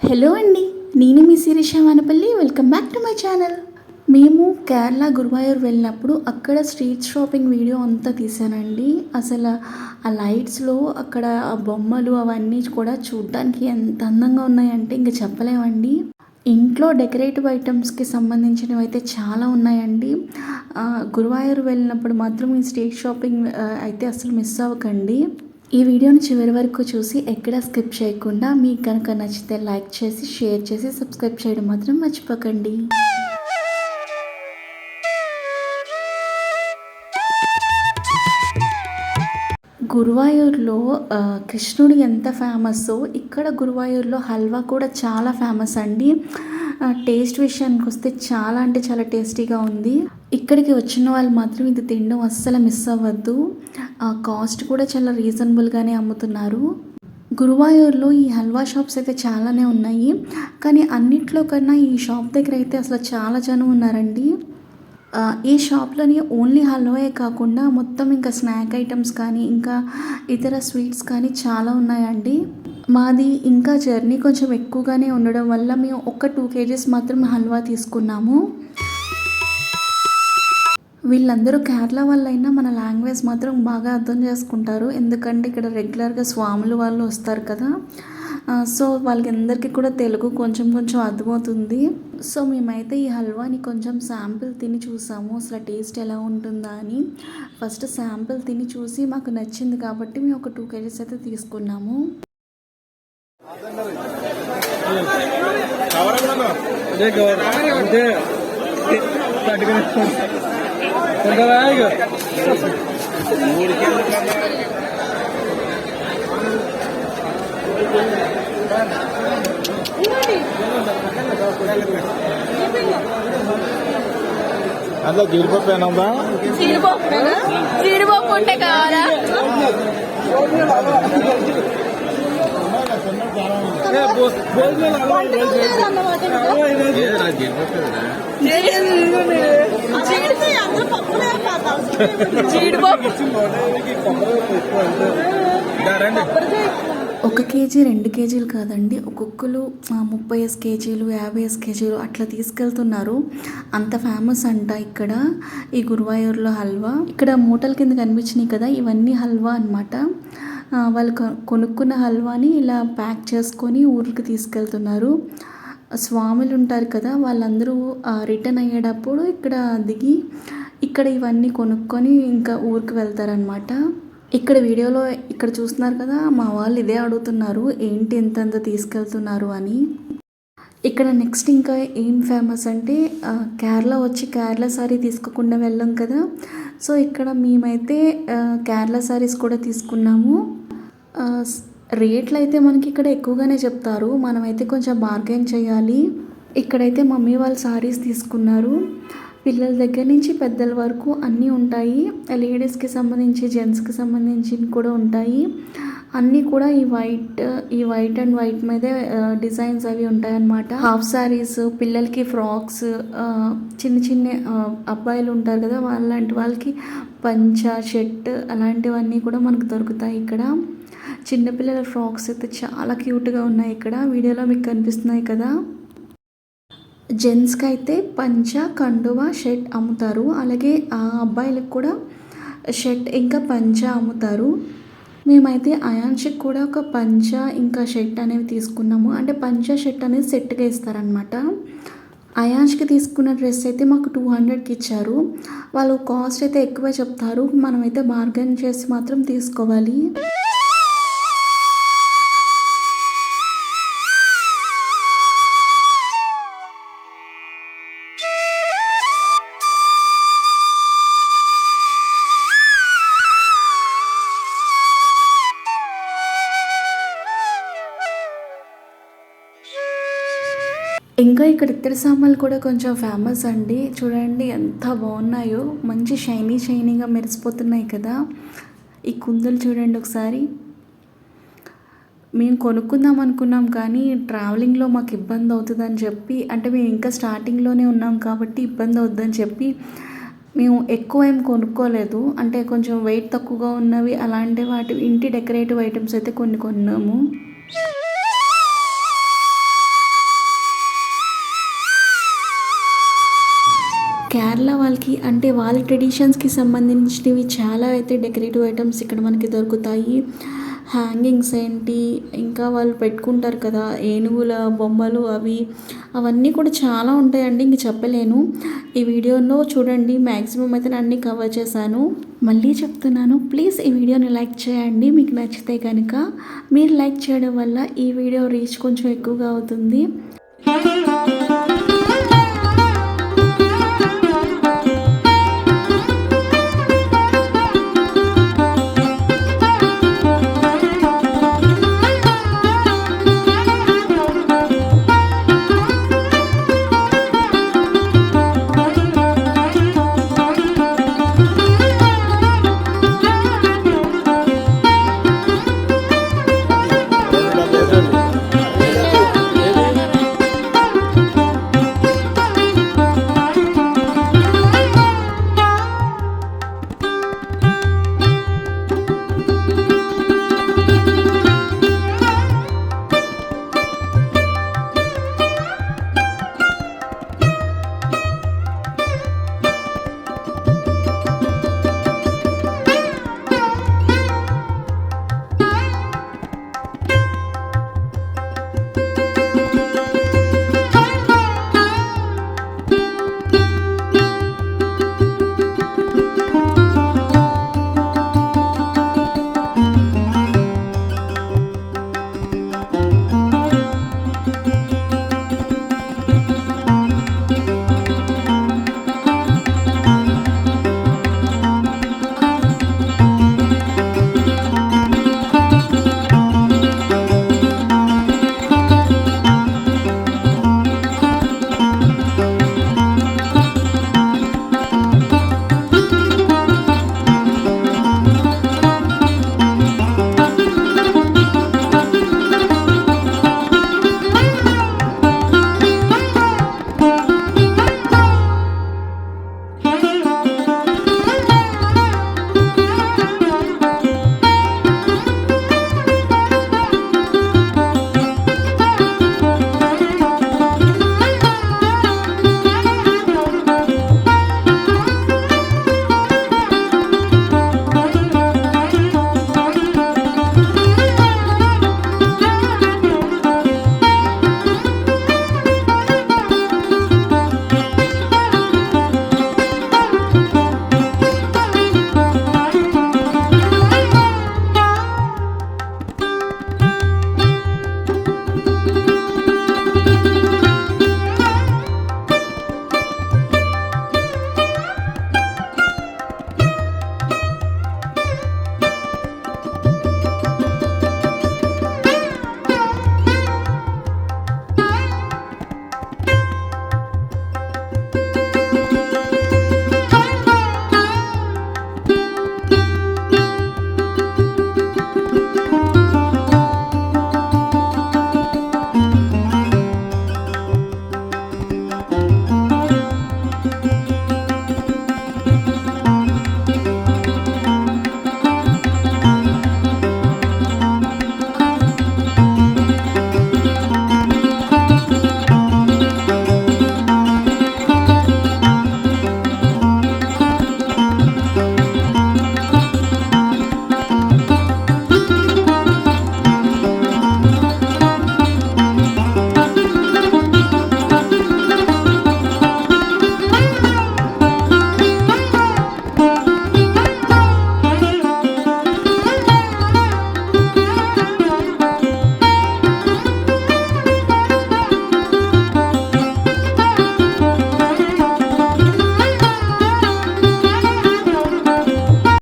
Hello అండి, నేను మీ Shirisha Vanapalli. Welcome back to my channel. మేము కేరళ గురువాయూర్ వెళ్ళినప్పుడు అక్కడ స్ట్రీట్ షాపింగ్ వీడియో అంతా తీసానండి. అసలు ఆ లైట్స్లో అక్కడ ఆ బొమ్మలు అవన్నీ కూడా చూడ్డానికి ఎంత అందంగా ఉన్నాయంటే ఇంకా చెప్పలేమండి. ఇంట్లో డెకరేటివ్ ఐటమ్స్కి సంబంధించినవి అయితే చాలా ఉన్నాయండి. గురువాయూర్ వెళ్ళినప్పుడు మాత్రం ఈ స్ట్రీట్ షాపింగ్ అయితే అసలు మిస్ అవ్వకండి. ఈ వీడియోని చివరి వరకు చూసి ఎక్కడా స్కిప్ చేయకుండా మీకు కనుక నచ్చితే లైక్ చేసి షేర్ చేసి సబ్స్క్రైబ్ చేయడం మాత్రం మర్చిపోకండి. గురువాయూర్లో కృష్ణుడు ఎంత ఫేమస్సో ఇక్కడ గురువాయూర్లో హల్వా కూడా చాలా ఫేమస్ అండి. టేస్ట్ విషయానికి వస్తే చాలా అంటే చాలా టేస్టీగా ఉంది. ఇక్కడికి వచ్చిన వాళ్ళు మాత్రం ఇది తినడం అస్సలు మిస్ అవ్వద్దు. కాస్ట్ కూడా చాలా రీజనబుల్గానే అమ్ముతున్నారు. గురువాయూర్లో ఈ హల్వా షాప్స్ అయితే చాలానే ఉన్నాయి, కానీ అన్నిట్లో కన్నా ఈ షాప్ దగ్గర అయితే అసలు చాలా జనం ఉన్నారండి. ఈ షాప్లోని ఓన్లీ హల్వాయే కాకుండా మొత్తం ఇంకా స్నాక్ ఐటమ్స్ కానీ ఇంకా ఇతర స్వీట్స్ కానీ చాలా ఉన్నాయండి. మాది ఇంకా జర్నీ కొంచెం ఎక్కువగానే ఉండడం వల్ల మేము ఒక 2 kgs మాత్రం హల్వా తీసుకున్నాము. వీళ్ళందరూ కేరళ వాళ్ళైనా మన లాంగ్వేజ్ మాత్రం బాగా అర్థం చేసుకుంటారు, ఎందుకంటే ఇక్కడ రెగ్యులర్గా స్వాములు వాళ్ళు వస్తారు కదా. సో వాళ్ళకందరికీ కూడా తెలుగు కొంచెం కొంచెం అర్థమవుతుంది. సో మేమైతే ఈ హల్వాని కొంచెం శాంపిల్ తిని చూసాము, అసలు టేస్ట్ ఎలా ఉంటుందా అని. ఫస్ట్ శాంపిల్ తిని చూసి మాకు నచ్చింది కాబట్టి మేము ఒక 2 kgs అయితే తీసుకున్నాము. అందులో జీడిపప్పు ఏనా? జీడిపప్పు ఉంటే కావాలా? ఒక కేజీ 2 kgs కాదండి, ఒక్కొక్కరు 30 kgs 50 kgs అట్లా తీసుకెళ్తున్నారు. అంత ఫేమస్ అంట ఇక్కడ ఈ గురువాయూర్లో హల్వా. ఇక్కడ మూటల కింద కనిపించినాయి కదా, ఇవన్నీ హల్వా అనమాట. వాళ్ళు కొనుక్కున్న హల్వాని ఇలా ప్యాక్ చేసుకొని ఊరికి తీసుకెళ్తున్నారు. స్వాములు ఉంటారు కదా, వాళ్ళందరూ రిటర్న్ అయ్యేటప్పుడు ఇక్కడ దిగి ఇక్కడ ఇవన్నీ కొనుక్కొని ఇంకా ఊరికి వెళ్తారనమాట. ఇక్కడ వీడియోలో ఇక్కడ చూస్తున్నారు కదా, మా వాళ్ళు ఇదే అడుగుతున్నారు, ఏంటి ఎంతంత తీసుకెళ్తున్నారు అని. ఇక్కడ నెక్స్ట్ ఇంకా ఏం ఫేమస్ అంటే కేరళ వచ్చి కేరళ సారీ తీసుకోకుండా వెళ్ళాం కదా. సో ఇక్కడ మేమైతే కేరళ సారీస్ కూడా తీసుకున్నాము. రేట్లు అయితే మనకి ఇక్కడ ఎక్కువగానే చెప్తారు, మనమైతే కొంచెం బార్గెన్ చేయాలి. ఇక్కడైతే మమ్మీ వాళ్ళు సారీస్ తీసుకున్నారు. పిల్లల దగ్గర నుంచి పెద్దల వరకు అన్నీ ఉంటాయి. లేడీస్కి సంబంధించి జెంట్స్కి సంబంధించి కూడా ఉంటాయి. అన్నీ కూడా ఈ వైట్ అండ్ వైట్ మీదే డిజైన్స్ అవి ఉంటాయన్నమాట. హాఫ్ శారీస్, పిల్లలకి ఫ్రాక్స్, చిన్న చిన్న అబ్బాయిలు ఉంటారు కదా వాళ్ళంటి వాళ్ళకి పంచ షర్ట్ అలాంటివన్నీ కూడా మనకు దొరుకుతాయి ఇక్కడ. చిన్నపిల్లల ఫ్రాక్స్ అయితే చాలా క్యూట్గా ఉన్నాయి. ఇక్కడ వీడియోలో మీకు కనిపిస్తున్నాయి కదా. జెంట్స్కి అయితే పంచ కండువా షర్ట్ అమ్ముతారు, అలాగే ఆ అబ్బాయిలకు కూడా షర్ట్ ఇంకా పంచ అమ్ముతారు. మేమైతే అయాన్షికి కూడా ఒక పంచ ఇంకా షర్ట్ అనేవి తీసుకున్నాము. అంటే పంచ షర్ట్ అనేది సెట్గా ఇస్తారనమాట. అయాన్ష్కి తీసుకున్న డ్రెస్ అయితే మాకు 200కి ఇచ్చారు. వాళ్ళు కాస్ట్ అయితే ఎక్కువే చెప్తారు, మనమైతే బార్గెన్ చేసి మాత్రం తీసుకోవాలి. ఇంకా ఇక్కడ ఇత్తడి సామాన్లు కూడా కొంచెం ఫేమస్ అండి. చూడండి ఎంత బాగున్నాయో, మంచి షైనీగా మెరిసిపోతున్నాయి కదా. ఈ కుందలు చూడండి ఒకసారి. మేము కొనుక్కుందాం అనుకున్నాం కానీ ట్రావెలింగ్లో మాకు ఇబ్బంది అవుతుందని చెప్పి, అంటే మేము ఇంకా స్టార్టింగ్లోనే ఉన్నాం కాబట్టి ఇబ్బంది అవుతుందని చెప్పి మేము ఎక్కువ ఏం కొనుక్కోలేదు. అంటే కొంచెం వెయిట్ తక్కువగా ఉన్నవి అలాంటి వాటి ఇంటి డెకరేటివ్ ఐటమ్స్ అయితే కొన్ని కొన్నాము. కేరళ వాళ్ళకి అంటే వాళ్ళ ట్రెడిషన్స్కి సంబంధించినవి చాలా అయితే డెకరేటివ్ ఐటమ్స్ ఇక్కడ మనకి దొరుకుతాయి. హ్యాంగింగ్స్ ఏంటి, ఇంకా వాళ్ళు పెట్టుకుంటారు కదా ఏనుగుల బొమ్మలు, అవన్నీ కూడా చాలా ఉంటాయండి, ఇంక చెప్పలేను. ఈ వీడియోలో చూడండి, మ్యాక్సిమం అయితే నేను అన్నీ కవర్ చేశాను. మళ్ళీ చెప్తున్నాను, ప్లీజ్ ఈ వీడియోని లైక్ చేయండి మీకు నచ్చితే కనుక. మీరు లైక్ చేయడం వల్ల ఈ వీడియో రీచ్ కొంచెం ఎక్కువగా అవుతుంది.